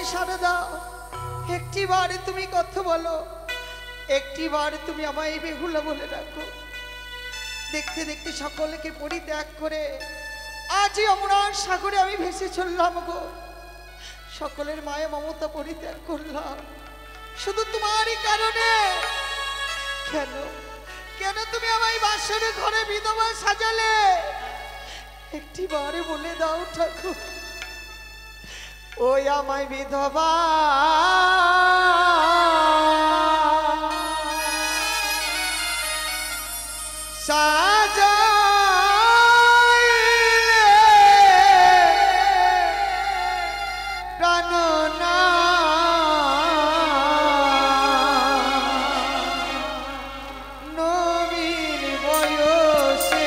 ডাকে সাড়া দাও, একটি বারে তুমি কথা বলো, একটি বার তুমি আমায় বেহুলা বলে ডাকো। দেখতে দেখতে সকলকে পরিত্যাগ করে আজই অমরার সাগরে আমি ভেসে চললাম গো। সকলের মায়া মমতা পরিত্যাগ করলাম শুধু তোমারই কারণে। কেন কেন তুমি আমায় বাসরে ঘরে বিধবা সাজালে? একটি বারে বলে দাও ঠাকুর, ওই আমায় বিধবা সাজাইলে প্রাণনা নবীন বয়সে।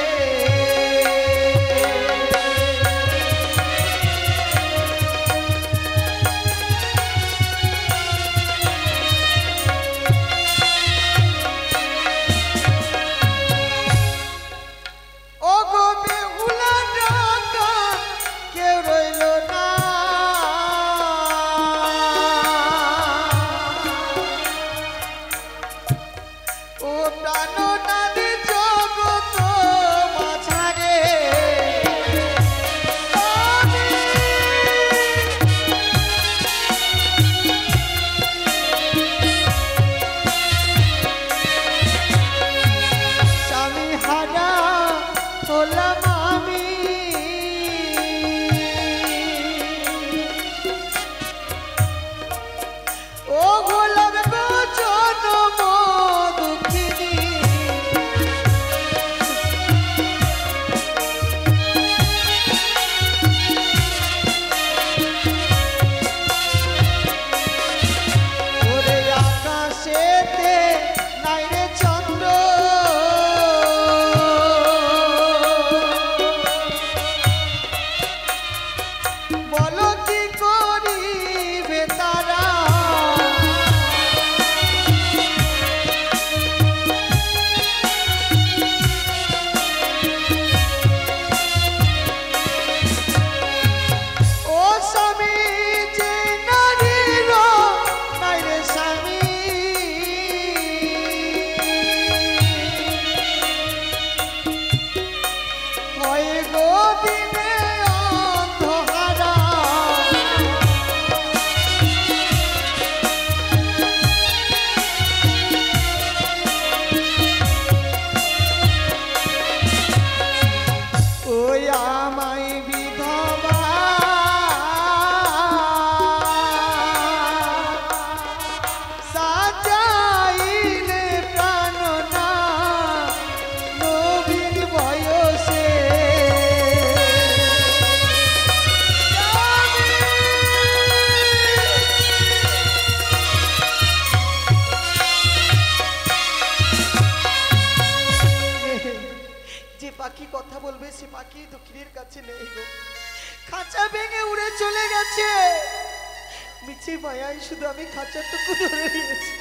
শুধু আমি খাঁচাটুকু ধরে নিয়েছি,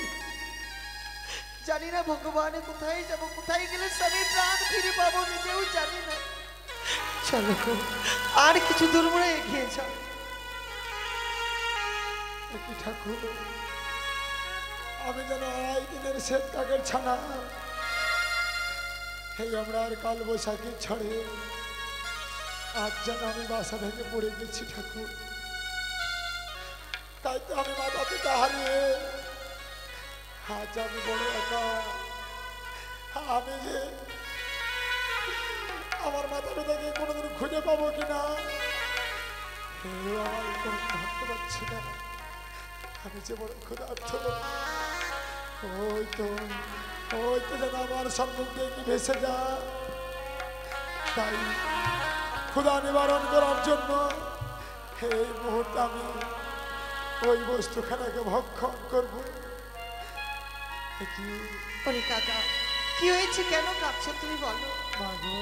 জানি না ভগবান কোথায় যাব, কোথায় গেলে স্বামী প্রাণ ফিরে পাবো নিজেও জানি না। চলো আর কিছু দূর মনে এগিয়ে যাও। ঠাকুর, আমি যেন আড়াই দিনের শ্বেত কাকের ছানা, এই আমরা আর কাল বৈশাখী ছড়ে আজ যেন আমি বাসা ভেঙে পড়ে গেছি ঠাকুর। তাই তো আমি মাতা পিতা হারিয়ে আজ আমি বড় একা। আমি যে আমার মাতা পিতাকে কোনোদিন খুঁজে পাবো কিনা আমার কোনো ভাবতে পারছি না। আমি যে বড় ক্ষুধার্ত। ওই তো যেন আমার সম্মুখ দিয়ে কি ভেসে যা। তাই ক্ষুধা নিবারণ করার জন্য এই মুহূর্তে আমি ওই বস্তুখানাকে ভক্ষণ করবো। কাকা কি হয়েছে, কেন কাঁদছো তুমি বলো? মাগো,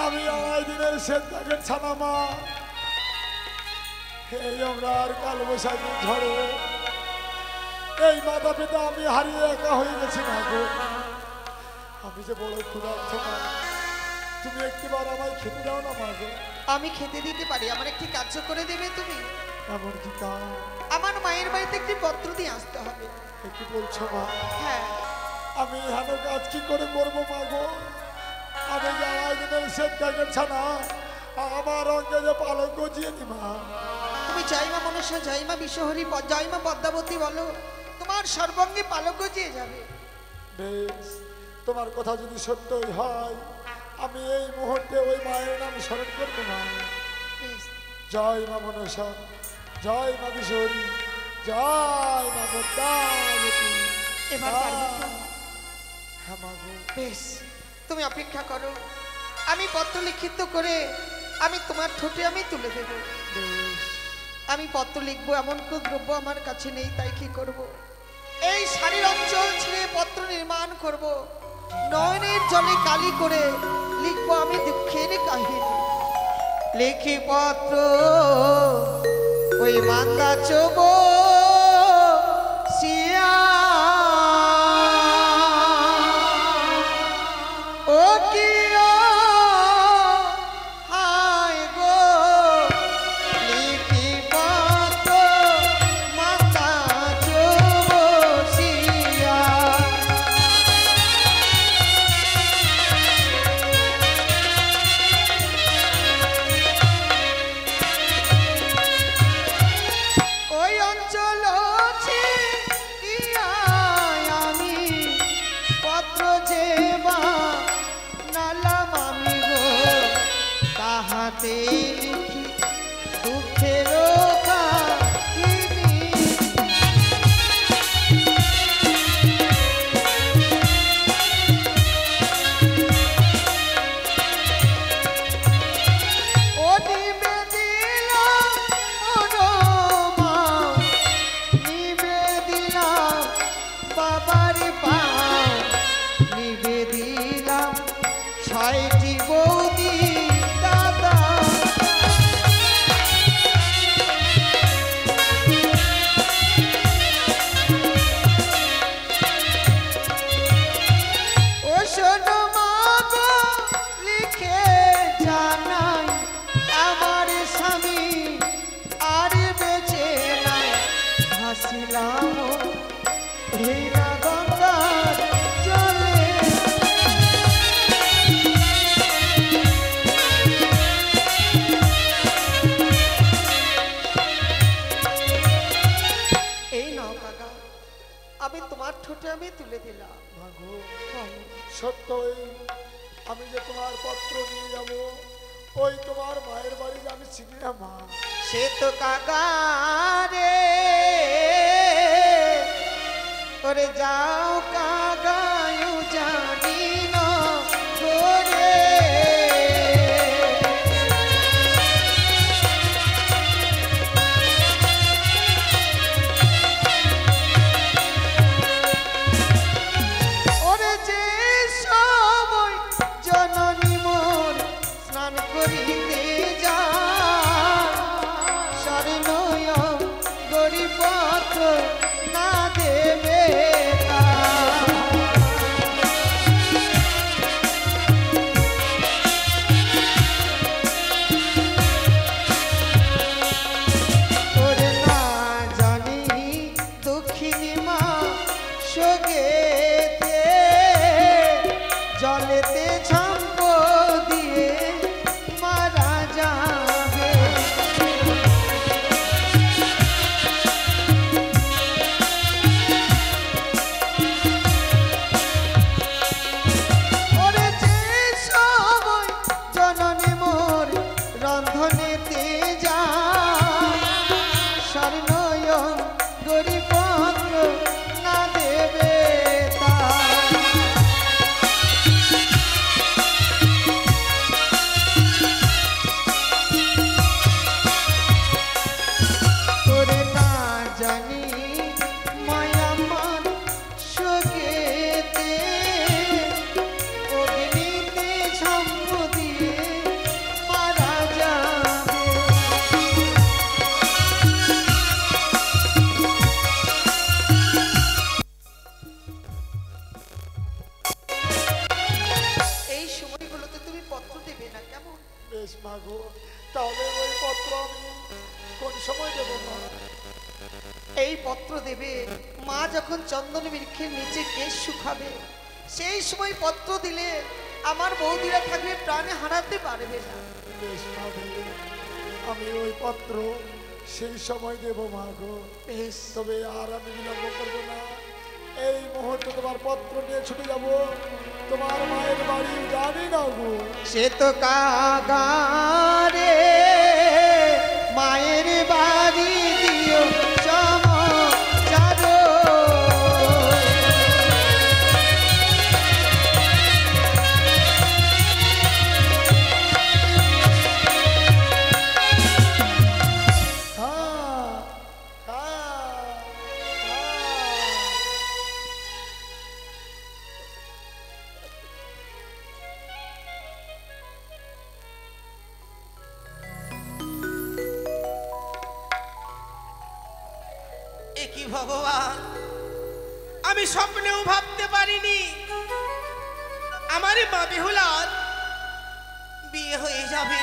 আমি আড়াই দিনের শ্বেত কাকের ছানা মা, এই আমরা আর কাল বৈশাখী ঝড়ে এই মাতা পিতা আমি হারিয়ে একা হয়ে গেছি মাগো। আমি যে বড় ক্ষুধার্ত মা, তুমি একটিবার আমায় খেতে দাও না মাগো। আমি খেতে দিতে পারি, আমার একটি কার্য করে দেবে তুমি? এমন কি কাজ? আমার মায়ের বাড়িতে একটি পত্র দিয়ে আসতে হবে। কি বলছো মা? হ্যাঁ। আমি হেন কাজ কি করে করবো মা গো? আমি যাওয়াই দিনের সেট দেখেছে না, আমার অঙ্গে যে পালক গজিয়ে নি মা। তুমি জয়মা মনসা, জয়মা বিশ্বহরি, জয়মা পদ্মাবতী বলো, তোমার সর্বাঙ্গে পালক গজিয়ে যাবে। বেশ, তোমার কথা যদি সত্যই হয়, আমি এই মুহূর্তে ওই মায়ের নাম স্মরণ করবো মা। জয় মা মনসা, জয় মা বিশ্বহরি, জয় মা পদ্মাবতী। এবার পারবে তো? হ্যাঁ মা গো। বেশ, তুমি অপেক্ষা করো, আমি পত্র লিখিত করে আমি তোমার ঠোঁটে আমি তুলে দেব। বেশ। আমি পত্র লিখবো, এমন কোন দ্রব্য আমার কাছে নেই, তাই কি করব? এই শাড়ির অঞ্চল ছেড়ে পত্র নির্মাণ করব, নয়নের জলে কালি করে লিখবো আমি দুঃখের কাহিনী। লিখি পত্র ওই মান্দা চোব সিয়া, ও কি হায় গো, লিখি পত্র মান্দা চোব সিয়া। ওই অঞ্চল আমি পত্র যে নালাম আমি গো, তাহাতে লিখি দুঃখের কাহিনী। ও নিবে দিলাম মনোমা, নিবে দিলাম বাবার পাও, নিবে দিলাম ছয়টি বৌদি দাদা। ও শোনো মা গো, লিখে জানাই আমার স্বামী আর বেঁচে নাই, ভাসিলাম এই না গঙ্গার জলে। এই নাও কাকা, আমি তোমার ঠোঁটে আমি তুলে দিলাম। মা গো, সত্যই আমি যে তোমার পত্র নিয়ে যাব, ওই তোমার মায়ের বাড়ি যে আমি চিনি না মা। সে তো কাকা রে, ওরে যাও কাকায়ু জানি না গোরে। ওরে যে সময় জননী মোর স্নান করিতে যায়, স্বর্ণয় গরিপত্র না দেবে তার। ওরে না জানি দক্ষিণী মা সগেতে জলেতে ঝাম্প দিয়ে মারা যাবে। ওরে যে সময় জননী মোর রন্ধনেতে যায়, স্বর্ণয় গরিপত্র না দেবে তার। তোরে না জানি মায়ামান সগেতে অগ্নিতে ঝাম্প দিয়ে মারা যাবে। সময় দেবো মা? এই পত্র দেবে মা যখন চন্দন বৃক্ষের নিচে কেশ শুকাবে, সেই সময় পত্র দিলে আমার বৌদিরা থাকবে, প্রাণে হারাতে পারবে না। বেশ মা, বেশ। আমি ওই পত্র সেই সময় দেব মা গো। বেশ, তবে আর আমি বিলম্ব করবো না। এই মুহূর্তে তোমার পত্র নিয়ে ছুটে যাব তোমার মায়ের বাড়ি, জানি না গো। সে তো কাগারে মায়ের বাড়ি দিও সমাচার। হ্যাঁ, হ্যাঁ, হ্যাঁ। এ কি ভগবান, আমি স্বপ্নেও ভাবতে পারিনি আমার মা বেহুলার বিয়ে হয়ে যাবে।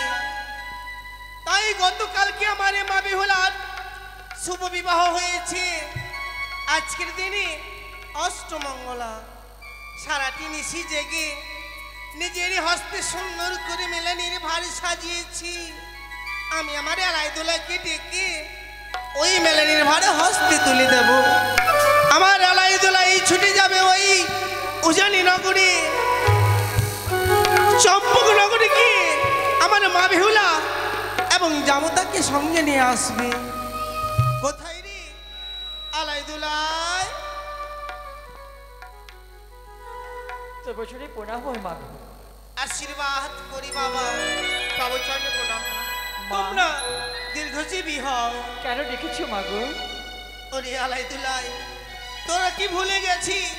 তাই গতকালকে আমার মা বেহুলার শুভ বিবাহ হয়েছে। আজকের দিনে অষ্টমঙ্গলা, সারাটি নিশি জেগে নিজের হস্তে সুন্দর করে মেলানির ভার সাজিয়েছি। আমি আমার আলাই দোলাকে ডেকে ওই মেলানির ভাড়া হস্তে তুলে দেব। আমার আলাই দোলাই ছুটে যাবে ওই উজানি নগরে, চম্পক নগরে গিয়ে আমার মা বেহুলা এবং জামতাকে সঙ্গে নিয়ে আসবে। কোথায় রে আলাই দোলাই? তো বছরে প্রণাম হয় মা। আশীর্বাদ করি বাবা। বাবু চরণে প্রণাম। মা। তোমরা দীর্ঘজীবী হও। কেন ডেকেছো মা গো? ওরে আলাই দুলাই, তোরা কি ভুলে গেছিস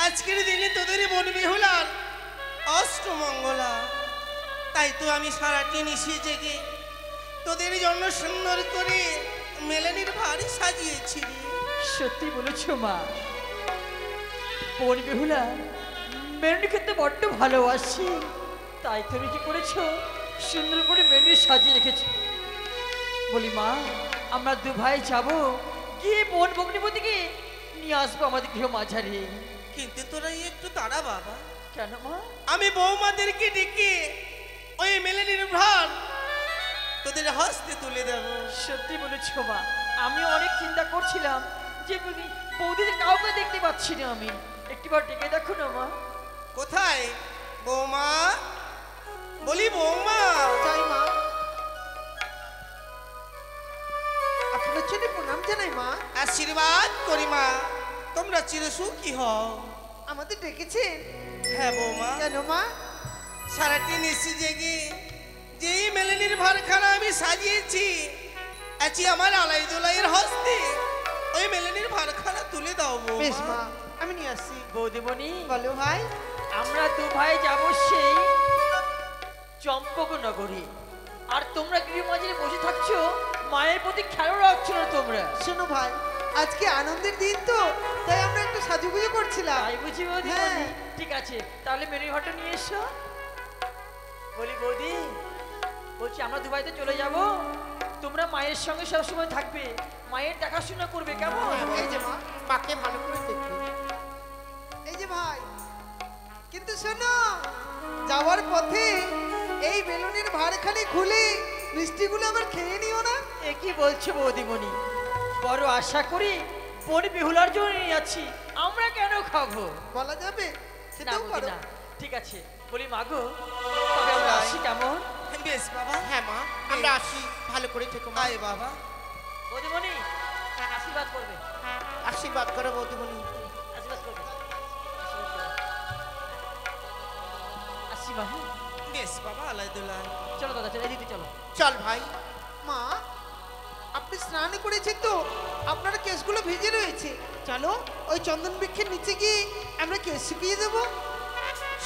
আজকের দিনে তোদের বোন বেহুলার অষ্টমঙ্গলা? তাই তো আমি সারাটি নিশি জেগে তোদের জন্য সুন্দর করে মেলানির ভারী সাজিয়েছি রে। সত্যি বলেছো মা। বোন বেহুলা মেনুনি খেতে বড্ড ভালোবাসি, তাই তুমি কি করেছো, সুন্দর করে মেনু সাজিয়ে রেখেছো। বলি মা, আমরা দু ভাই যাবো, গিয়ে বোন ভগ্নিপতিকে নিয়ে আসবো আমাদের গৃহ মাঝারি। কিন্তু তোরা একটু তাড়া বাবা, কেন মা? আমি বৌমাদেরকে ডেকে ওই মেলানির ভার তোদের হস্তে তুলে দেব। সত্যি বলেছো মা, আমি অনেক চিন্তা করছিলাম যে বৌদিদের কাউকে দেখতে পাচ্ছি না। আমি একটিবার ডেকে দেখো না মা। কোথায় বৌমা? বলি বৌমা। যাই মা, আপনার জন্য প্রণাম জানাই মা। আশীর্বাদ করি মা, তোমরা চিরসুখী হও। আমাদের ডেকেছেন? হ্যাঁ বৌমা। কেন মা? সারাটি নিশি জেগে যেই মেলেনির ভারখানা আমি সাজিয়েছি, আছি আমার আলাই দোলাইয়ের হস্তে ওই মেলেনির ভারখানা তুলে দাও বেশ বৌমা। মা, আমি নিয়ে আসছি। বৌদিমণি, বলো ভাই। আমরা দু ভাই যাবো সেই চম্পক নগরে, আর তোমরা গৃহমাঝারে বসে থাকছো, মায়ের প্রতি খেয়াল রাখছো না তোমরা। শোনো ভাই, আজকে আনন্দের দিন তো, তাই আমরা একটু সাজুগুজু করছিলাম। তাই বুঝি বৌদি? হ্যাঁ। ঠিক আছে, তাহলে মেনুর ঘরটা নিয়ে এসো। বলি বৌদি, বলছি আমরা দু ভাইতে চলে যাব, তোমরা মায়ের সঙ্গে সবসময় থাকবে, মায়ের দেখাশোনা করবে, কেমন? এই যে মা, মাকে ভালো করে দেখবে। এই যে ভাই, কিন্তু শোনো, যাওয়ার পথে এই বেলুনের ভাঁড়খানি খুলে মিষ্টিগুলো আবার খেয়ে নিও না। এ কি বলছো বৌদিমণি? বড় আশা করি বোন বেহুলার জন্য নিয়ে যাচ্ছি, আমরা কেন খাবো? বলা যাবে? না খেতেও বৌদি পারো। না। ঠিক আছে, বলি মাগো, তবে আমরা আসি কেমন? বেশ বাবা। হ্যাঁ মা, আমরা আসি, ভালো করে থেকো মা। আয় বাবা। বৌদিমণি আশীর্বাদ করবে, আশীর্বাদ করো বৌদিমণি। আশীর্বাদ করবে, আশীর্বাদ করবে। আসি বাবু। বেশ বাবা আলাই দোলাই। চলো দাদা, চলো এদিকে চলো। চল ভাই। মা, আপনি স্নান করেছেন তো, আপনার কেসগুলো ভিজে রয়েছে, চলো ওই চন্দন বৃক্ষের নিচে গিয়ে আমরা কেস শুকিয়ে দেবো।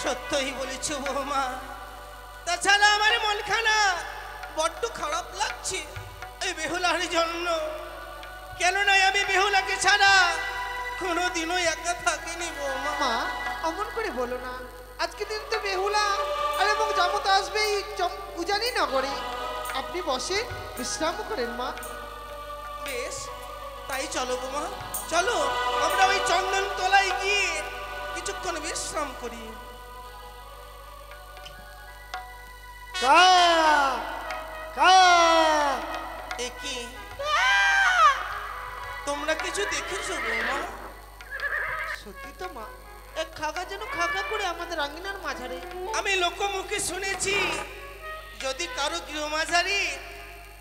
সত্যই বলেছ বৌমা। তাছাড়া আমার মনখানা বড্ড খারাপ লাগছে এই বেহুলার জন্য। কেননা আমি বেহুলাকে ছাড়া কোনোদিনও একা থাকিনি বৌমা। মা, অমন করে বলো না, আজকে দিন তো বেহুলা আর এবং জামতা আসবে এই উজানি নগরে, আপনি বসেন, বিশ্রাম করেন মা। বেশ, তাই চলো গো মা, চলো আমরা ওই চন্দন তলায় গিয়ে কিছুক্ষণ বিশ্রাম করি। কা কা এ কি, তোমরা কিছু দেখেছো বৌমা? সত্যি তো মা, এক খাগা যেন খাগা করে আমাদের আঙ্গিনার মাঝারে। আমি লোকমুখে শুনেছি যদি কারো গৃহমাঝারি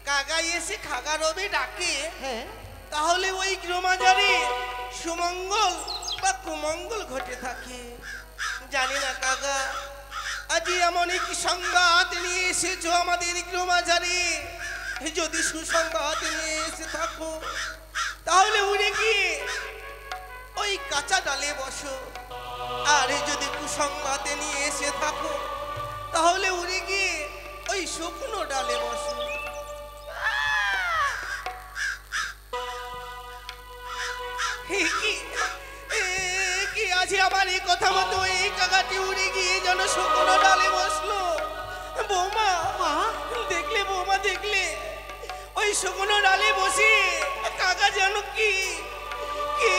কাগাই এসে খাগা রবে ডাকে, হ্যাঁ, তাহলে ওই গৃহমাঝারি সুমঙ্গল বা কুমঙ্গল ঘটে থাকে। জানি না কাগা, আজ এমন কি সংবাদ নিয়ে এসেছো আমাদের গৃহমাঝারি। যদি সুসংবাদ নিয়ে এসে থাকো তাহলে উড়ে গিয়ে ওই কাঁচা ডালে বসো, আর যদি কুসংবাদ নিয়ে এসে থাকো তাহলে উড়ে গিয়ে ওই শুকনো ডালে বসো। কি আছে আমার এই কথা মতো এই কাকাটি উড়ে গিয়ে যেন শুকনো ডালে বসলো। বৌমা, দেখলে বৌমা, দেখলে ওই শুকনো ডালে বসে কাকা যেন কি কি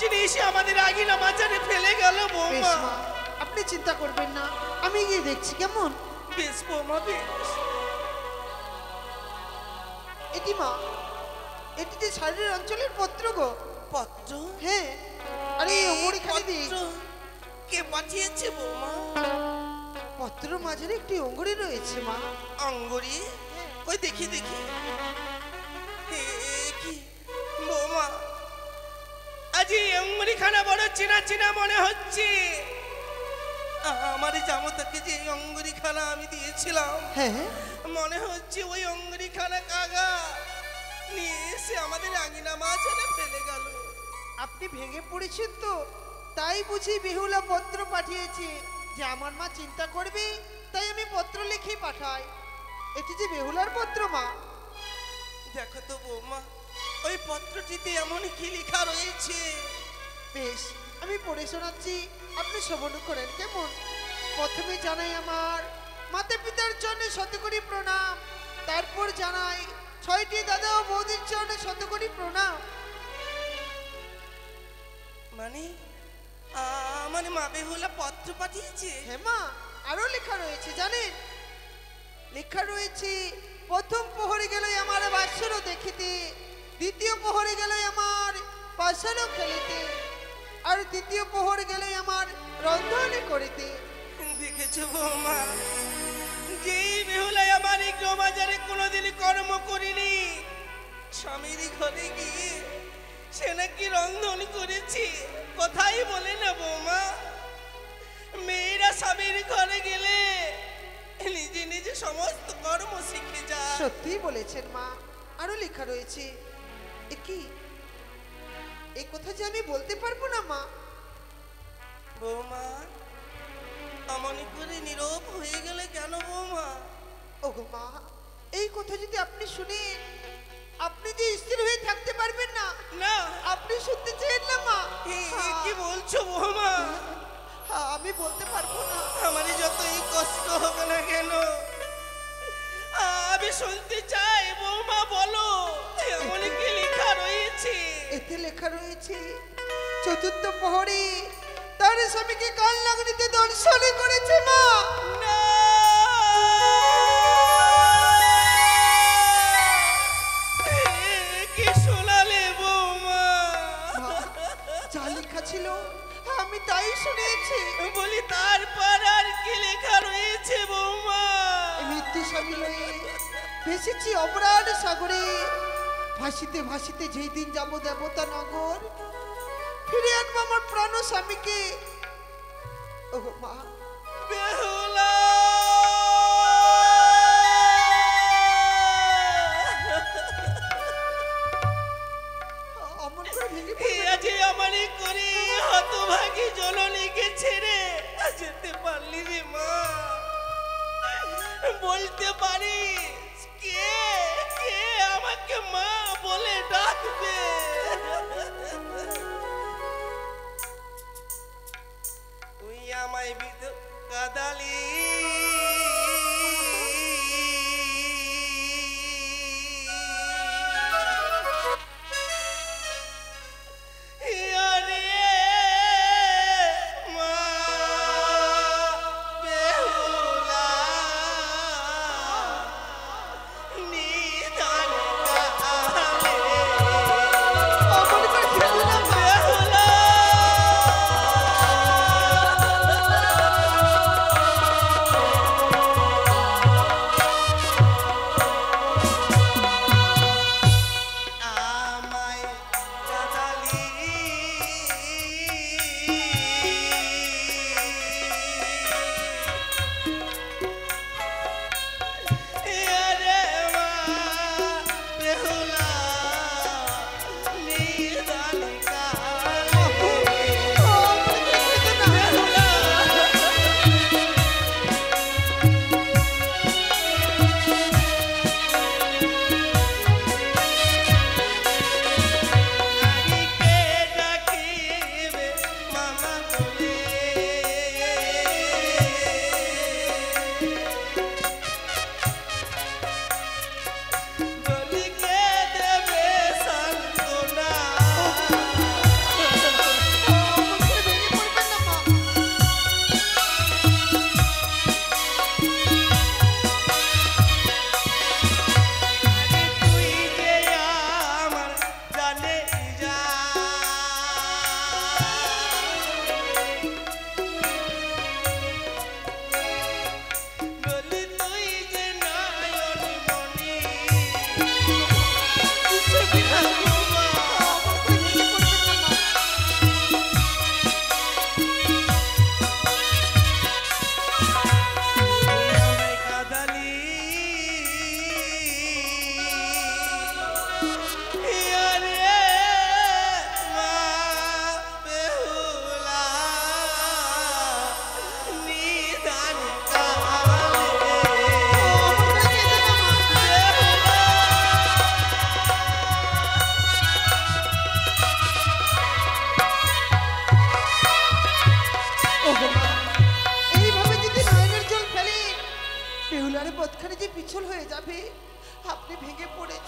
জিনিস আমাদের আগিনা মাঝারে ফেলে গেল। বেশ বৌমা, মা, আপনি চিন্তা করবেন না, আমি গিয়ে দেখছি কেমন। বেশ বৌমা, বেশ। এটি মা, এটি যে শারীরের অঞ্চলের পত্র গো। পত্র? হ্যাঁ, আরে এই ওমরি খালি দি। পত্র কে পাঠিয়েছে বৌমা? পত্র মাঝারে একটি অঙ্গুরি রয়েছে মা। অঙ্গুরি? কই দেখি দেখি। এ কি বৌমা, আজ এই অঙ্গুরি খানা বড় চেনা চেনা মনে হচ্ছে। আমার জামতাকে যে অঙ্গুরি খানা আমি দিয়েছিলাম, হ্যাঁ, মনে হচ্ছে ওই অঙ্গুরি খানা কাগা নিয়ে এসে আমাদের আঙিনা মাঝখানে ফেলে গেল। আপনি ভেঙে পড়েছেন তো, তাই বুঝি বেহুলা পত্র পাঠিয়েছে যে আমার মা চিন্তা করবে, তাই আমি পত্র লিখেই পাঠাই। এটি যে বেহুলার পত্র মা। দেখো তো বৌমা, ওই পত্রটিতে এমন কি লেখা রয়েছে। বেশ, আমি পড়ে শোনাচ্ছি, আপনি শ্রবণ করেন কেমন। প্রথমে জানাই আমার মাতা পিতার জন্য শতকোটি প্রণাম, তারপর জানাই 6টি দাদা ও বৌদির জন্য শতকোটি প্রণাম। মানে আমার মা বেহুলা পত্র পাঠিয়েছে? হ্যাঁ মা, আরো লেখা রয়েছে জানেন। লেখা রয়েছে, প্রথম প্রহরে গেল আমার বাসরও দেখিতে, দ্বিতীয় প্রহরে গেল আমার পাশারও খেলিতে, আর তৃতীয় প্রহরে গেল আমার রন্ধনে করিতে। দেখেছো বৌমা, যেই বেহুলায় আমার এই গ্রামাজারে কোনোদিন কর্ম করিনি, স্বামীর ঘরে গিয়ে সে নাকি রন্ধন করেছে। কথাই বলে না বৌমা, মেয়েরা স্বামীর ঘরে গেলে নিজে নিজে সমস্ত কর্ম শিখে যায়। সত্যি বলেছেন মা, আরো লেখা রয়েছে। এ কি, এই কথা যে আমি বলতে পারবো না মা। বৌমা, এমন করে নীরব হয়ে গেলে কেন বৌমা? ওগো মা, এই কথা যদি আপনি শুনেন, আপনি যে স্থির হয়ে থাকতে পারবেন না। না, আপনি শুনতে চেয়েন না মা। কি বলছো বৌমা? আমি বলতে পারবো না। আমার যতই কষ্ট হোক না কেন আমি শুনতে চাই। বৌমা বলো, এমন কি লেখা রয়েছে? এতে লেখা রয়েছে, চতুর্থ প্রহরে তার স্বামীকে কাল লাগনিতে দর্শনে করেছে মা। না, কি শোনালে বৌমা? যা লেখা ছিল আমি তাই শুনেছি। বলি তারপর আর কি লেখা রয়েছে বৌমা? মৃত্যু স্বামী লয়ে ভেসেছি অপরাধ সাগরে, ভাসিতে ভাসিতে যেই দিন যাবো দেবতা নগর, ফিরে আনবো আমার প্রাণ স্বামীকে। ও মা, বেহুলা, অমন করে ভেঙে আজ আমারই করে হতভাগী জননীকে ছেড়ে যেতে পারলি রে মা? বলতে পারিস কে কে আমাকে মা বলে ডাকবে? তুই আমায় কাদালি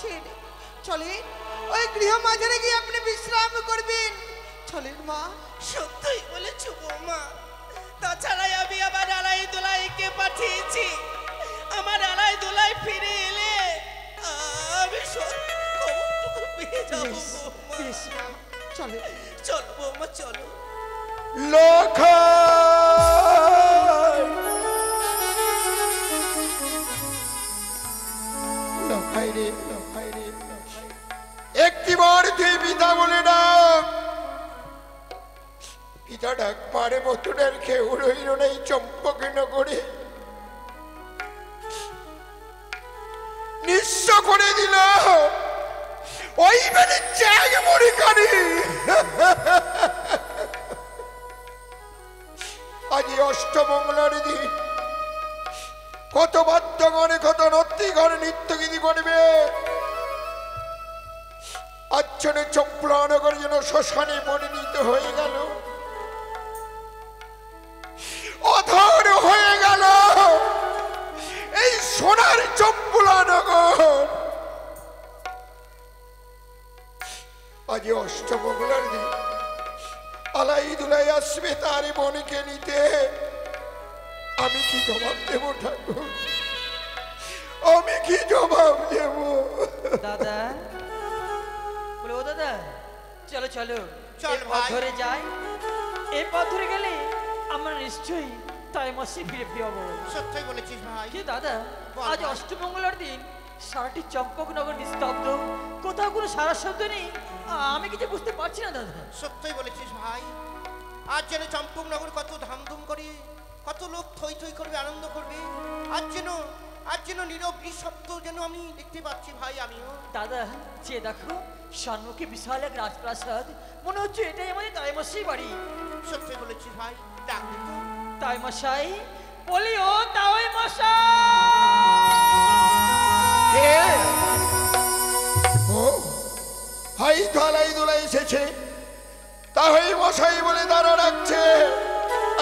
আছেন, চলেন ওই গৃহ মাঝারে গিয়ে আপনি বিশ্রাম করবেন। চলেন মা। সত্যই বলেছো বৌমা। তাছাড়াই আমি আমার আলাই দোলাইকে পাঠিয়েছি। আমার আলাই দোলাই ফিরে এলে আমি খবরটুকু পেয়ে যাবো বেশ, বৌমা। বেশ মা, চলেন। চলো বৌমা চলো। লখাই রে, লখাই রে, লখাই। একটিবার তুই পিতা বলে ডাক। পিতা ডাক পারে মতনের কেউ রইল নেই চম্পকে নগরে, নিঃস্ব করে দিল ওই মানে চ্যাগ মরে কানি। আজ অষ্টমঙ্গলার দিন, কত বাদ্যগণে কত নর্তিগণে নৃত্য গীতি করবে। আচ্ছনে চম্পলানগর যেন শ্মশানে পরিণত হয়ে গেল, অধর হয়ে গেল এই সোনার চম্পলানগর। আজ অষ্টমঙ্গলার দিন, আলাই দুলাই আসবে তার মনকে নিতে। আমি কি জবাব দেব ঠাকুর, আমি কি জবাব দেব? দাদা বলে, ও দাদা চলো চলো, চল এই পথ ভাই। ধরে যাই। এই পথ ধরে গেলে আমরা নিশ্চয়ই তাই মাসে ফিরে পাবো। সত্যই বলেছিস ভাই। কি দাদা, বল আজ ভাই। অষ্টমঙ্গলার দিন সারাটি চম্পকনগর নিস্তব্ধ, কোথাও কোনো সারা শব্দ নেই। আমি কিছু বুঝতে পারছি না দাদা। সত্যই বলেছিস ভাই। আজ যেন চম্পকনগর কত ধামধুম করে, কত লোক থই থই করবে, আনন্দ করবে। আজ যেন নীরব নিঃশব্দ যেন আমি দেখতে পাচ্ছি ভাই। আমিও দাদা যে দেখো সম্মুখে বিশাল এক রাজপ্রাসাদ, মনে হচ্ছে এটাই আমাদের তাইমশাই বাড়ি। সত্যই বলেছিস ভাই। ডাক দে তো। তাইমশাই বলি, ও তাইমশাই। কে? ও হাই তো আলাই দুলাই এসেছে, তাহলে মশাই বলে দাঁড়া রাখছে।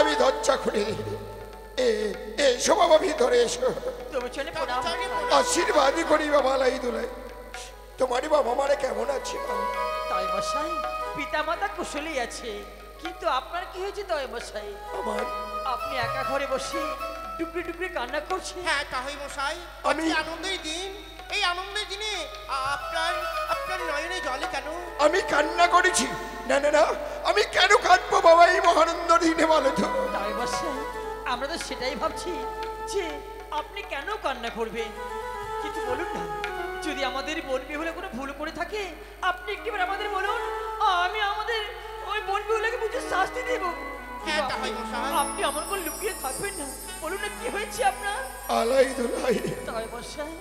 আমি দরজা খুলে দিই। এসো বাবা, ভিতরে এসো। তুমি চলে প্রণাম। আশীর্বাদই করি বাবা আলাই দুলাই। তোমারই বাবা মারা কেমন আছে? তাইমশাই পিতা মাতা কুশলেই আছে, কিন্তু আপনার কি হয়েছে তাইমশাই? আমার আপনি একা ঘরে বসে ডুকরে ডুকরে কান্না করছেন। হ্যাঁ তাহলে মশাই, আমি- আনন্দের দিন, এই আনন্দের দিনে আপনার আপনার নয়নে জলে কেন? আমি কান্না করেছি? না না না, আমি কেন কাঁদবো বাবা এই মহানন্দ দিনে, বলো তো? তাইমশাই আমরা তো সেটাই ভাবছি যে আপনি কেন কান্না করবেন, কিন্তু বলুন না, যদি আমাদের বোন বিহুলে কোনো ভুল করে থাকে আপনি একটিবার আমাদের বলুন, আমি আমাদের ওই বোন বিহুলাকে বুঝে শাস্তি দেব। হ্যাঁ, তাই মশাই। আপনি আমার কোন লুকিয়ে থাকবেন না, বলুন না কি হয়েছে আপনার? আলাই দুলাই, তাইমশাই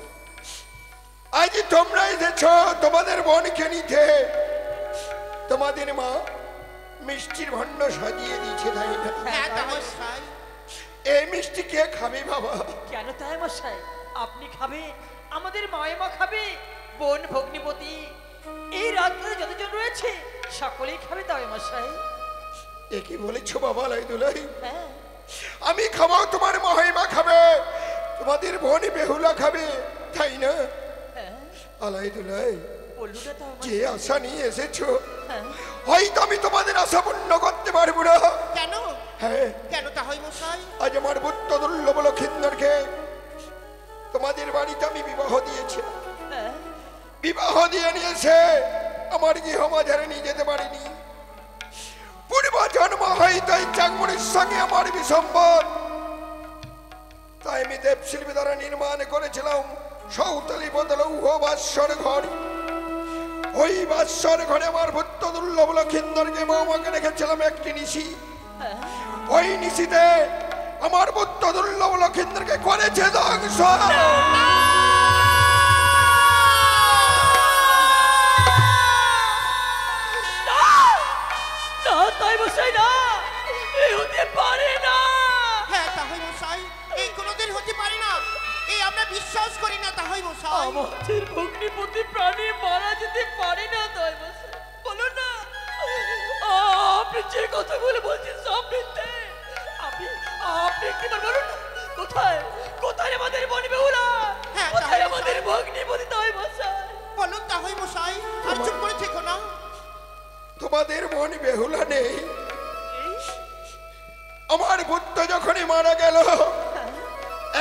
আজ তোমরা এসেছ তোমাদের বোনকে নিতে। তোমাদের মা মিষ্টির ভাণ্ড সাজিয়ে দিয়েছে, তাই না? হ্যাঁ তাহলে মশাই। এই মিষ্টি কে খাবে বাবা? কেন তাইমশাই আপনি খাবে, আমাদের মায়েমা খাবে, বোন ভগ্নিপতি, এই রাত্রে যতজন রয়েছে সকলেই খাবে তাইমশাই। এ কি বলেছো বাবা আলাই দুলাই? হ্যাঁ আমি খাবো, তোমার মহিমা খাবে, তোমাদের বোন বেহুলা খাবে, তাই না? হ্যাঁ আলাই দুলাই, বলুন না তাইমশাই। যে আশা নিয়ে এসেছো হ্যাঁ হয়তো আমি তোমাদের আশা পূর্ণ করতে পারবো না। কেন? হ্যাঁ, কেন তাহলে মশাই? আজ আমার বুদ্ধ দুর্লভ লক্ষিন্দরকে তোমাদের বাড়িতে আমি বিবাহ দিয়েছি। হ্যাঁ বিবাহ দিয়ে নিয়েছে, আমার গৃহ মাঝারে নিয়ে যেতে পারিনি। পূর্ব জন্ম হয়তো এই চাঙ্গুরির সঙ্গে আমার বিসম্বত, তাই আমি দেবশিল্পী দ্বারা নির্মাণ করেছিলাম সৌতলি বদলৌহ বাৎসর ঘর। ওই বাৎসর ঘরে আমার বুদ্ধ দুর্লভ লক্ষিন্দরকে বৌমাকে রেখেছিলাম একটি নিশি। হ্যাঁ ওই নিশিতে আমার বুদ্ধ দুর্লভ লক্ষিন্দরকে করেছে ধ্বংস। না তাইমশাই না, এই হতে পারে না। হ্যাঁ তাহলে মশাই, এই কোনোদিন হতে পারে না, এই আমরা বিশ্বাস করি না তাহলে মশাই। আমাদের ভগ্নিপতি প্রাণী মারা যেতে পারে না তাইমশাই, বলুন না। আপনি যে কথাগুলো বলছেন সব মিথ্যে। আপনি আপনি একবার বলুন না, কোথায় কোথায় আমাদের বোন বেহুলা, হ্যাঁ, কোথায় তাহলে আমাদের ভগ্নিপতি তাইমশাই? তাহলে মশাই আর চুপ করে থেকো না। তোমাদের মন বেহুলা নেই? আমার পুত্র যখনই মারা গেল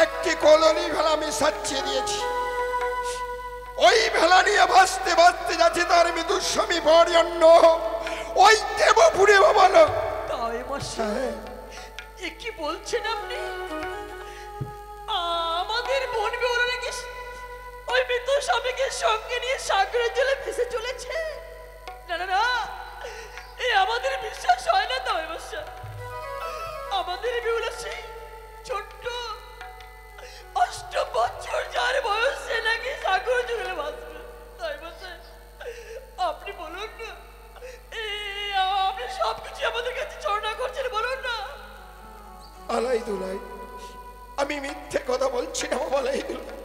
একটি কলোনি ভেলা আমি সাজিয়ে দিয়েছি। ওই ভেলা নিয়ে ভাসতে ভাসতে যাচ্ছে তার মৃত্যুর স্বামী পর্যন্ত ওই দেবপুরে বলো। তাই মশাই এ কি বলছেন আপনি? আমাদের বোন বেহুলা নাকি ওই মৃত স্বামীকে সঙ্গে নিয়ে সাগরের জলে ভেসে চলেছে? না না না, এই আমাদের বিশ্বাস হয় না। তাই মশাই আমাদের বেহুলা সেই ছোট্ট 8 বছর যার বয়সে নাকি সাগর জলে ভাসবে। তাই মশাই আপনি বলুন না, আপনি সবকিছু আমাদের কাছে চর্চা করছেন, বলুন না। আলাই দুলাই, আমি মিথ্যে কথা বলছি না বাবা আলাই দুলাই।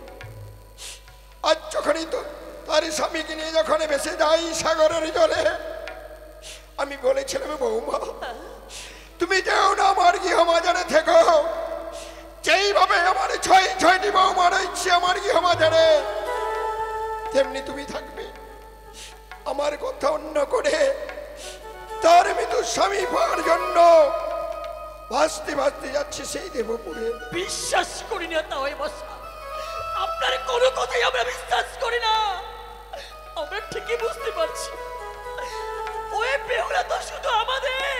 আজ যখনই তো তার স্বামীকে নিয়ে যখন ভেসে যাই সাগরের জলে, আমি বলেছিলাম বৌমা তুমি যেও না আমার গৃহমাজারে থেকো। যেইভাবে আমার 6টি বৌমা রয়েছে আমার গৃহমাজারে, তেমনি তুমি থাকবে। আমার কথা অন্য করে তার মৃত্যু স্বামী পাওয়ার জন্য ভাসতে ভাসতে যাচ্ছে সেই দেবপুরে। বিশ্বাস করি না তাই মশাই, আপনার কোনো কথাই আমরা বিশ্বাস করি না। আমরা ঠিকই বুঝতে পারছি ওই বেহুলা তো শুধু আমাদের,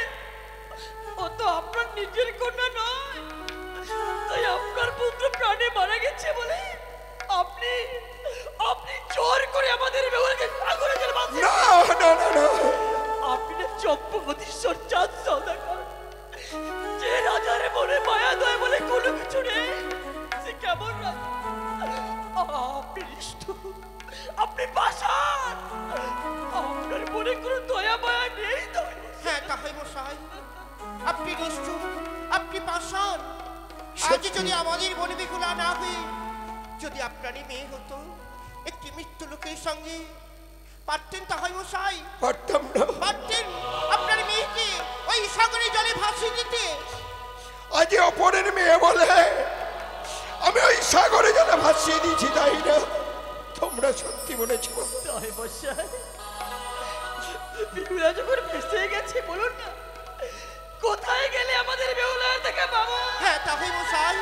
ও তো আপনার নিজের কন্যা নয়। তাই আপনার পুত্র প্রাণে মারা গেছে বলে আপনি আপনি জোর করে আমাদের বেহুলাকে সাগরে জলে ভাসিয়ে না না না না, আপনি না চম্পবতীশ্বর চাঁদ সওদাগর, যে রাজার মনে মায়া দয় বলে কোনো কিছু নেই। সে কেমন রাজা? আপনি নিষ্ঠুর, আপনি পাষাণ, আপনার মনে কোনো দয়া মায়া নেই। হ্যাঁ তাহলে মশাই আপনি নিষ্ঠুর, আপনি পাষাণ। আজ যদি আমাদের বোন বেহুলা না হয়ে যদি আপনারই মেয়ে হতো, একটি মৃত্যু লোকের সঙ্গে পারতেন তাহলে মশাই? পারতাম না। পারতেন আপনার মেয়েকে ওই সাগরে জলে ভাসিয়ে দিতে। আজ অপরের মেয়ে বলে আমি ওই সাগরে জলে ভাসিয়ে দিয়েছি, তাই না? তোমরা সত্যি বলেছ। তাই মশাই বেহুলা যখন ভেসে গেছে, বলুন না কোথায় গেলে আমাদের বেহুলার দেখা পাবো? হ্যাঁ তাহলে মশাই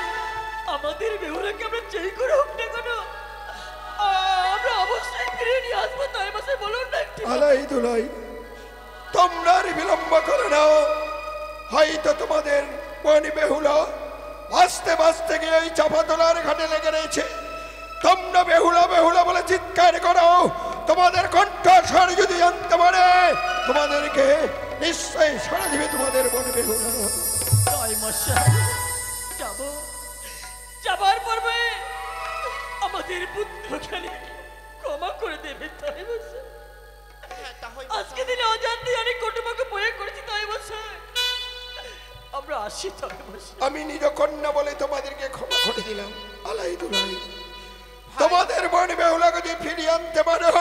আমাদের বেহুলাকে আমরা যেই করে হোক না কেন আমরা অবশ্যই ফিরে নিয়ে আসবো। তাই মশাই বলুন না একটু। আলাই দুলাই, তোমরা আর বিলম্ব করে নাও। হয়তো তোমাদের বোন বেহুলা ভাসতে ভাসতে গিয়ে ওই চাপাতলার ঘাটে লেগে রয়েছে। তোমরা বেহুলা বেহুলা বলে চিৎকার করো, তোমাদের কণ্ঠস্বর যদি জানতে পারে তোমাদেরকে নিশ্চয়ই সাড়া দিবে তোমাদের বোন বেহুলা। তাই মশাই যাবার পর্বে আমাদের পুত্রকে ক্ষমা করে দেবে। তাই মশাই হ্যাঁ তাহলে আজকে দিনে অজান্তে অনেক কটুমাকে প্রয়োগ করেছি। তাই মশাই আমরা আসি। তবে মশাই আমি নিজ কন্যা বলে তোমাদেরকে ক্ষমা করে দিলাম। আলাই দুলাই, তোমাদের বোন বেহুলাকে যদি ফিরিয়ে আনতে পারো,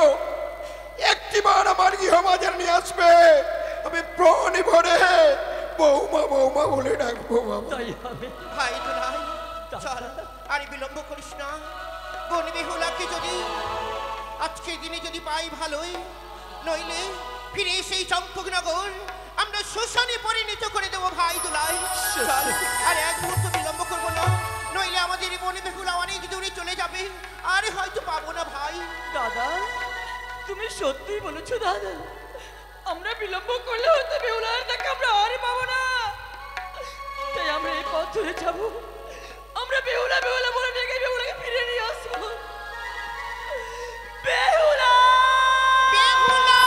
একটিবার আমার গৃহমাজার নিয়ে আসবে, আমি প্রাণ ভরে বৌমা বৌমা বলে ডাকবো বাবা। তাই হবে। ভাই দুলাই চল, আর বিলম্ব করিস না। বোন বেহুলাকে যদি আজকের দিনে যদি পাই ভালোই, নইলে ফিরে সেই চম্পকনগর আমরা শ্মশানে পরিণত করে দেবো। ভাই দুলাই চল, আর এক মুহূর্ত বিলম্ব করবো না, নইলে আমাদের বোন বেহুলা অনেক দূরে চলে যাবে, আর হয়তো পাবো না। ভাই দাদা তুমি সত্যি বলেছো দাদা, আমরা বিলম্ব করলে হয়তো বেহুলার দেখা আমরা আর পাবো না। তাই আমরা এই পথ ধরে যাবো, আমরা বেহুলা বেহুলা বলে ডেকে বেহুলাকে ফিরে নিয়ে আসবো। বেহুলা বেহুলা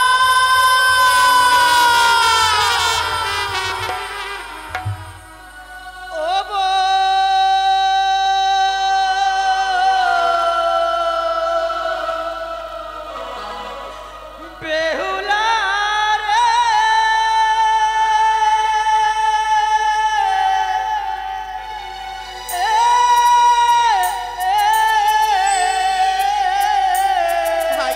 ও বউ, বেহুলা রে, ভাই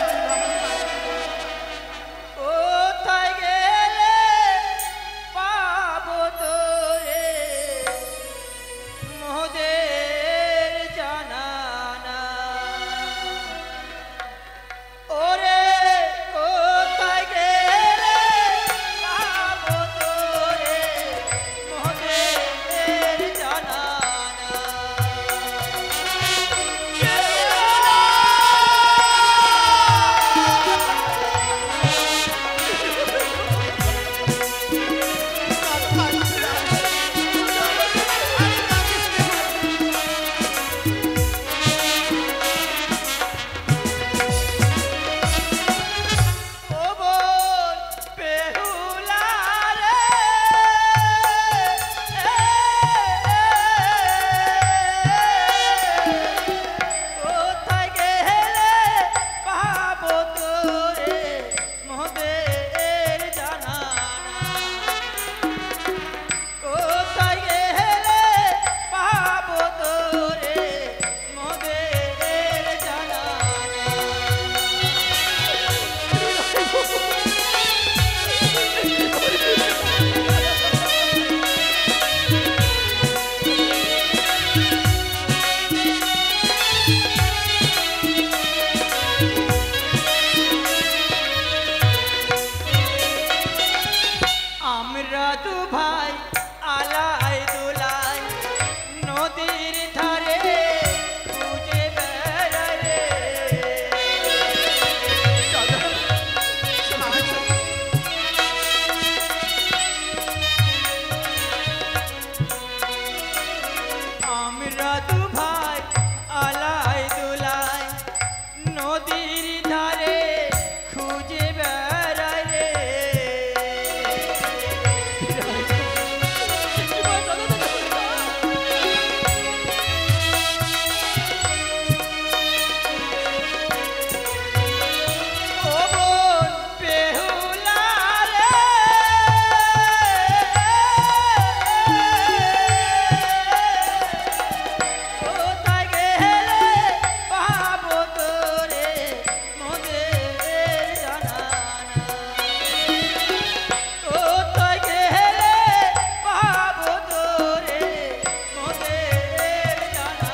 দু ভাই আলাই দুলাই নদীর ধারে খুঁজে বেড়ায় রে। আমরা দু ভাই আলাই দুলাই নদীর ধারে খুঁজে বেড়ায় রে। ও বোন বেহুলা রে, কোথায় গেলে পাবো তোরে মোদের জানা না। কোথায় গেলে পাবো তোরে মোদের জানা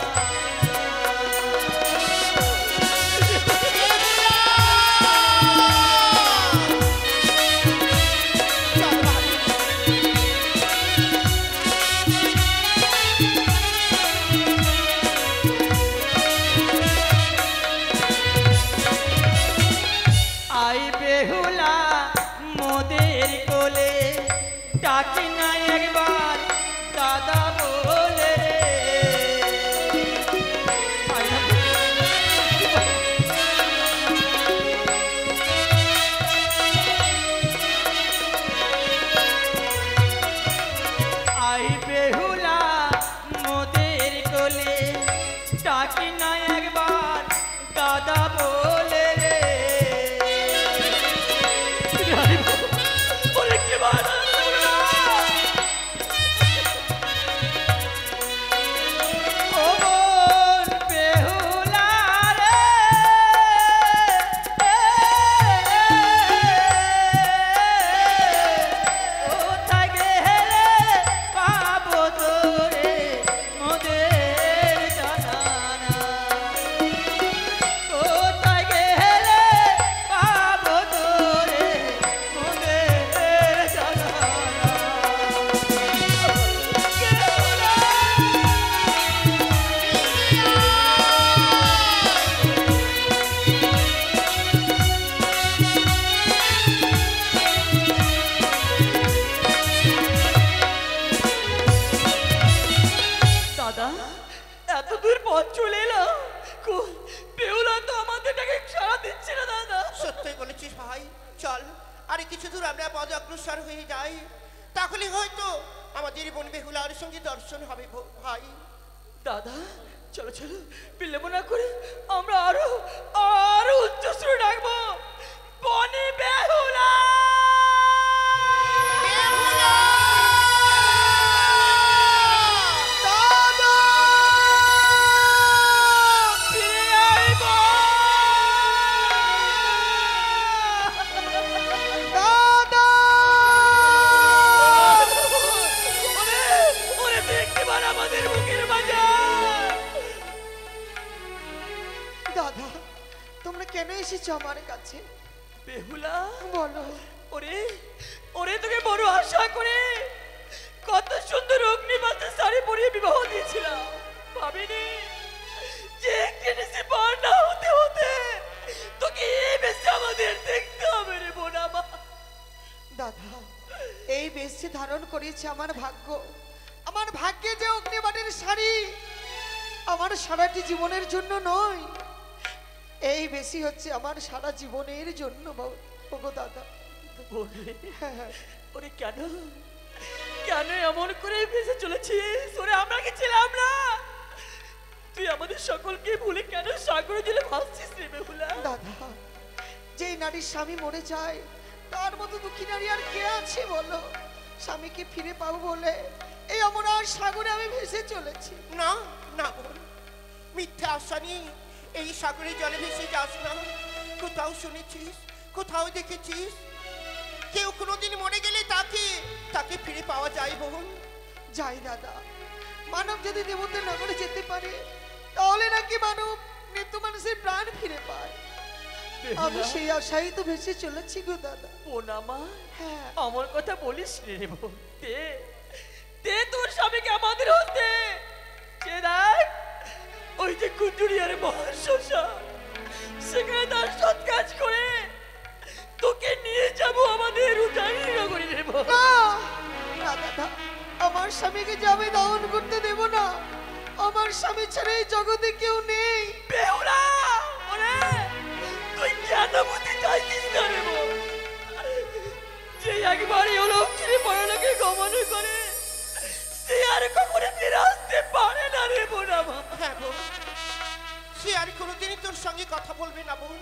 আই বেহুলা মোদের কোলে ডাকি না একবার দাদা বলে রে। আই বেহুলা মোদের কোলে ডাকি না একবার দাদা বলে রে। ওরে কি বাবা ও বোন বেহুলা রে, কোথায় গেলে পাবো তোরে মোদের জানা না। কোথায় গেলে পাবো তোরে মোদের জানা না। দাদা এত দূর পথ চলে এলাম, কই বেহুলা তো আমাদের ডাকে সাড়া দিচ্ছে না দাদা। সত্যই বলেছিস ভাই, চল আরে কিছু দূর আমরা পদ অগ্রসর হয়ে যাই, তাহলে হয়তো আমাদের বোন বেহুলার সঙ্গে দর্শন হবে ভাই। দাদা চলো চলো, বিলম্ব না করে আমরা আরো আরো উচ্চস্বরে ডাকবো, বনি বেহুলা ফিরে আইব। ওরে দেখতে পার আমাদের বুকের বাজার। দাদা তোমরা কেন এসেছো আমার কাছে বেহুলা বলো। ওরে ওরে তোকে বড় আশা করে কত সুন্দর অগ্নিবাসে শাড়ি পরিয়ে বিবাহ দিয়েছিলাম, ভাবিনি যে একটি নিশি পার না হতে হতে তোকে এই বেশি আমাদের দেখতে হবে রে বোন আমার। দাদা এই বেশি ধারণ করেছে আমার ভাগ্য, আমার ভাগ্যে যে অগ্নিবাণের শাড়ি আমার সারাটি জীবনের জন্য নয়, এই বেশি হচ্ছে আমার সারা জীবনের জন্য ওগো দাদা। হ্যাঁ, ওরে কেন কেন এমন করে ভেসে চলেছিস? ওরে আমরা কি ছিলাম না? তুই আমাদের সকলকে ভুলে কেন সাগরে জলে ভাসছিস রে বেহুলা? দাদা যেই নারীর স্বামী মরে যায় তার মতো দুঃখী নারী আর কে আছে বলো? স্বামীকে ফিরে পাবো বলে এই অমরার সাগরে আমি ভেসে চলেছি। না না বোন, মিথ্যা আশা নিয়ে এই সাগরে জলে ভেসে যাস না। কোথাও শুনেছিস, কোথাও দেখেছিস কেউ কোনোদিন মরে গেলে তাকে তাকে ফিরে পাওয়া যায় বোন? যাই দাদা, মানব যদি দেবতার নগরে যেতে পারে তাহলে নাকি মানব মৃত্যু মানুষের প্রাণ ফিরে পায়। আমি সেই আশাই তো ভেসে চলেছি গো দাদা। বোন আমার, হ্যাঁ আমার কথা বলিস রে বোন। দে দে তোর স্বামীকে আমাদের হতে। যে দেখ ওই যে কুঞ্জুরিয়ার মহাশোষা, সেখানে তার সৎ কাজ করে তোকে নিয়ে যাব আমাদের উজানি নগরী রে বোন। না না দাদা, আমার স্বামীকে যে আমি দাহন করতে দেব না। আমার স্বামী ছাড়া এই জগতে কেউ নেই। বেহুলা ওরে, তুই কেন বুঝতে চাইছিস না রে বোন? যে একবারই অলক্ষিণী পড়ালোকে গমন করে, সে আর কখনো ফিরে আসতে পারে না রে বোন আমার। হ্যাঁ বোন, সে আর কোনোদিনই তোর সঙ্গে কথা বলবে না বোন,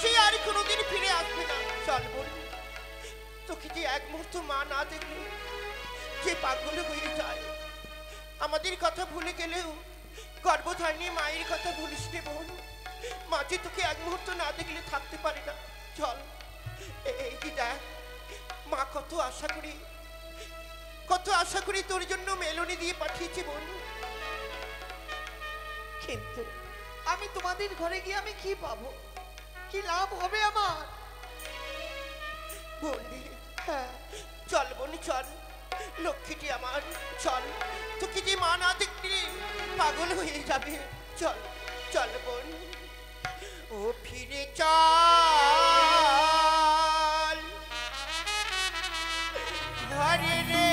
সে আর কোনোদিন ফিরে আসবে না। চল বোন, তোকে যে এক মুহূর্ত মা না দেখলে যে পাগল হয়ে যায়। আমাদের কথা ভুলে গেলেও গর্ভধারিণী মায়ের কথা ভুলিস নে বোন। মা যে তোকে এক মুহূর্ত না দেখলে থাকতে পারে না। চল, এই যে দেখ, মা কত আশা করি তোর জন্য মেলনি দিয়ে পাঠিয়েছে বোন। কিন্তু আমি তোমাদের ঘরে গিয়ে আমি কি পাবো? কি লাভ হবে আমার? বললি হ্যাঁ চল বোন চল, লক্ষ্মীটি আমার, চল। তোকে যে মা না দেখলে পাগল হয়ে যাবে। চল চল বোন, ও ফিরে চল ঘরে রে।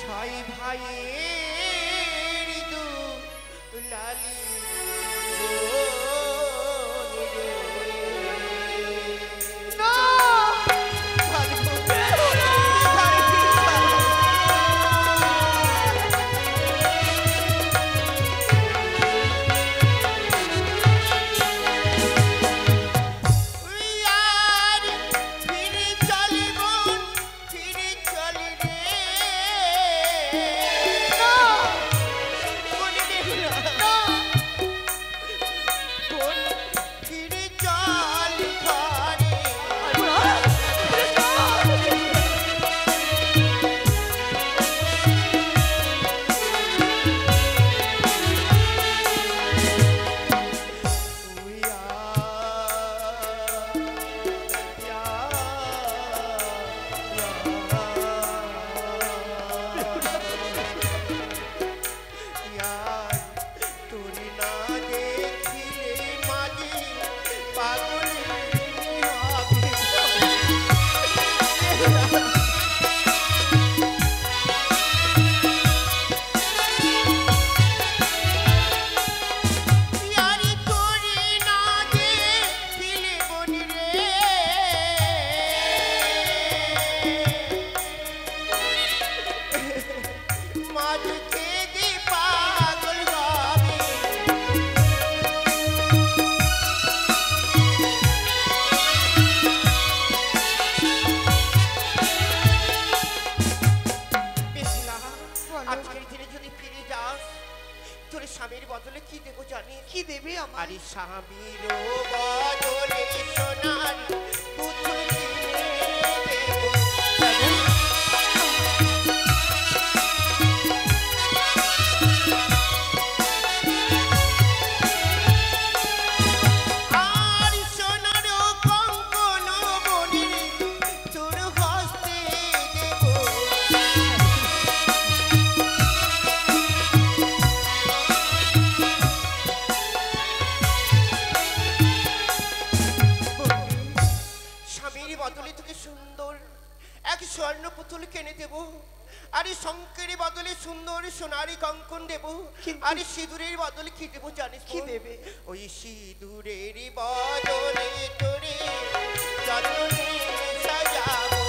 ছয় ভাইয়ের দুলালি স্বামীর বদলে কি দেবো জানি? কি দেবে আমার? আরে স্বামীর বদলে সোনার পুতুল কিনে দেবো। আর সোনার কঙ্কন বনে তোর হস্তে দেবো। বদলে তোকে সুন্দর এক স্বর্ণ পুতুল কিনে দেব। আরে শঙ্করের বদলে সুন্দর সোনারি কঙ্কন দেব। আরে সিঁদুরের বদলে কি দেবো জানিস? কি দেবে? ওই সিঁদুরের বদলে তোরে যত্নে সাজাবো।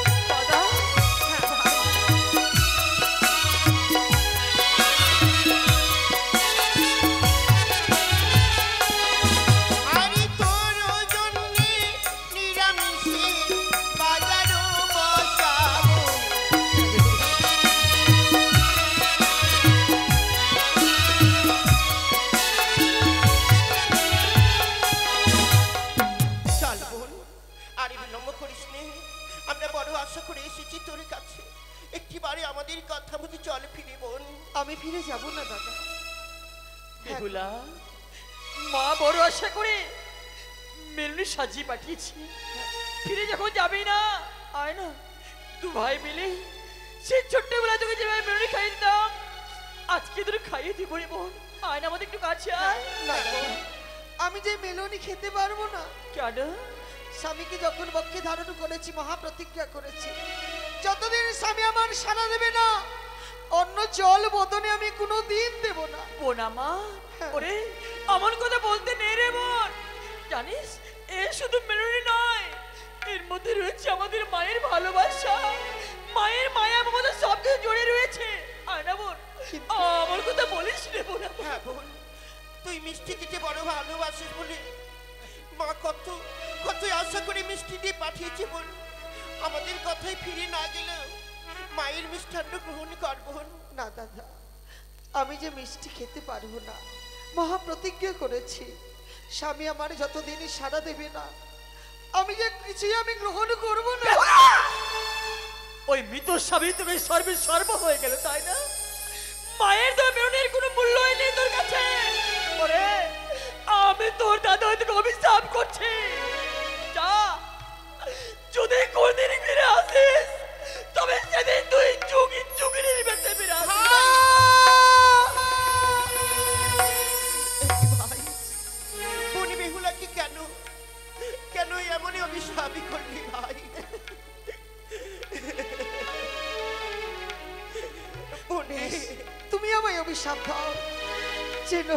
বেহুলা, মা বড় আশা করে মেলুনি সাজিয়ে পাঠিয়েছি, ফিরে যখন যাবি না, আয় না দু ভাই মিলে সেই ছোট্টবেলা তোকে যেভাবে মেলুনি খাইয়ে দিতাম আজকে তোর খাইয়ে দিব রে বোন। আয় না আমাদের একটু কাছে আয়। না গো, আমি যে মেলনি খেতে পারবো না। কেন? স্বামীকে যখন বক্ষে ধারণ করেছি, মহাপ্রতিজ্ঞা করেছি, যতদিন স্বামী আমার সাড়া দেবে না অন্য জল বদনে আমি কোনো দিন দেব না। বোন আমার, ওরে আমার কথা বলতে নেই রে বোন। জানিস এ শুধু মেলুনি নয়, এর মধ্যে রয়েছে আমাদের মায়ের ভালোবাসা, মায়ের মায়া আমাদের সব কিছু জড়িয়ে রয়েছে। আয় না বোন, আমার কথা বলিস রে বোন। হ্যাঁ বোন, তুই মিষ্টি খেতে বড় ভালোবাসিস বলে মা কত কত আশা করে মিষ্টি দিয়ে পাঠিয়েছে বোন। আমাদের কথাই ফিরে না গেলেও মায়ের মিষ্টান্ন গ্রহণ কর বোন। না দাদা, আমি যে মিষ্টি খেতে পারবো না, মহাপ্রতিজ্ঞা করেছি, স্বামী আমার যতদিনই সাড়া দেবে না আমি যে কিছুই আমি গ্রহণ করব না। ওই মৃত স্বামী তুমি সর্বে সর্ব হয়ে গেল, তাই না? মায়ের তো মেরুনের কোনো মূল্যই নেই তোর কাছে। ওরে আমি তোর দাদা তোকে অভিশাপ করছি, যা যদি কোনদিন ফিরে আসিস তবে সেদিন তুই যুগি যুগিনীর বেঁচে ফিরে আসিস। ভাই, বনি বেহুলাকে কেন কেন এমনই অভিশাপই করলি ভাই? বনি, তুমি আমায় অভিশাপ দাও, চেন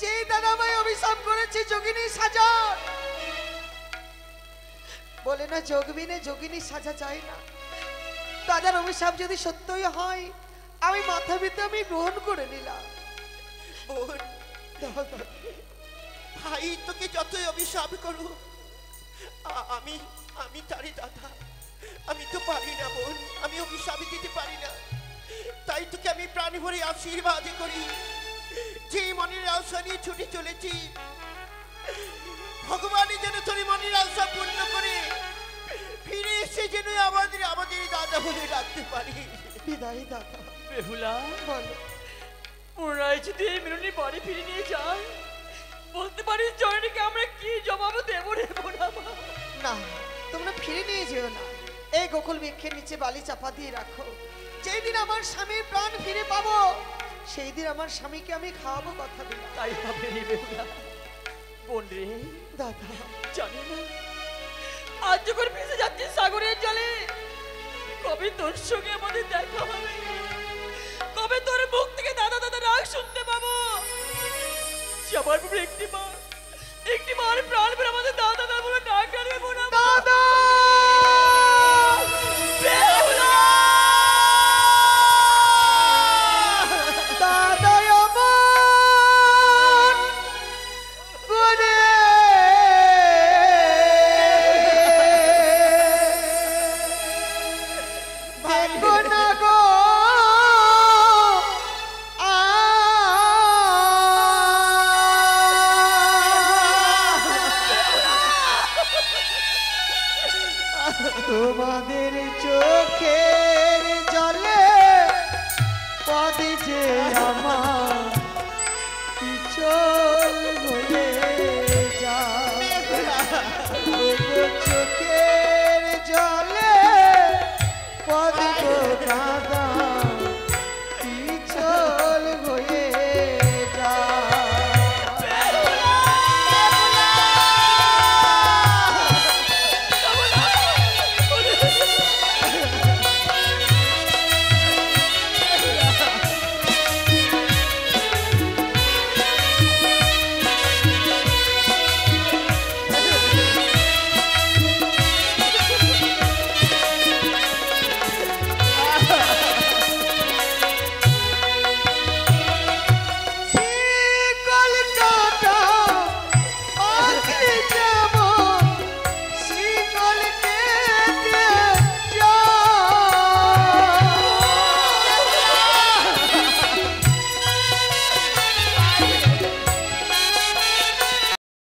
যে দাদা আমায় অভিশাপ করেছে যোগিনী সাজা। বলে না যোগবিনে যোগিনী সাজা চাই না। দাদার অভিশাপ যদি সত্যই হয় আমি মাথা পিতে আমি গ্রহণ করে নিলাম। বোন, ভাই তোকে যতই অভিশাপ করো আমি আমি তারই দাদা, আমি তো পারি না বোন, আমি অভিশাপ দিতে পারি না। তাই তোকে আমি প্রাণ ভরে আশীর্বাদ করি, যে মনের আশা নিয়ে ছুটে চলেছি ভগবানই যেন তোর মনের আশা পূর্ণ করে ফিরে এসে যেন আমাদের আমাদের দাদা বলে ডাকতে পারি। বিদায় দাদা। বেহুলা, বলো পুনরায় যদি এই মেরুনি বাড়ি ফিরে নিয়ে যায় বলতে পারিস জয়নীকে আমরা কি জবাব দেবো রে বোন আমার? না, তোমরা ফিরে নিয়ে যেও না, এই গোকুল বৃক্ষের নিচে বালি চাপা দিয়ে রাখো। যেই দিন আমার স্বামীর প্রাণ ফিরে পাবো সেই দিন আমার স্বামীকে আমি খাওয়াবো, কথা দিলাম। তাই হবে রে বেহুলা। বোন রে দাদা, জানি না আজ যখন ভেসে যাচ্ছিস সাগরের জলে কবে তোর সঙ্গে আমাদের দেখা হবে, কবে তোর মুখ থেকে দাদা দাদা ডাক শুনতে পাবো। সবার উপরে একটি বার প্রাণ ভরে আমাদের দাদা দাদা বলে ডাক ডাকবে বোন আমার। দাদা।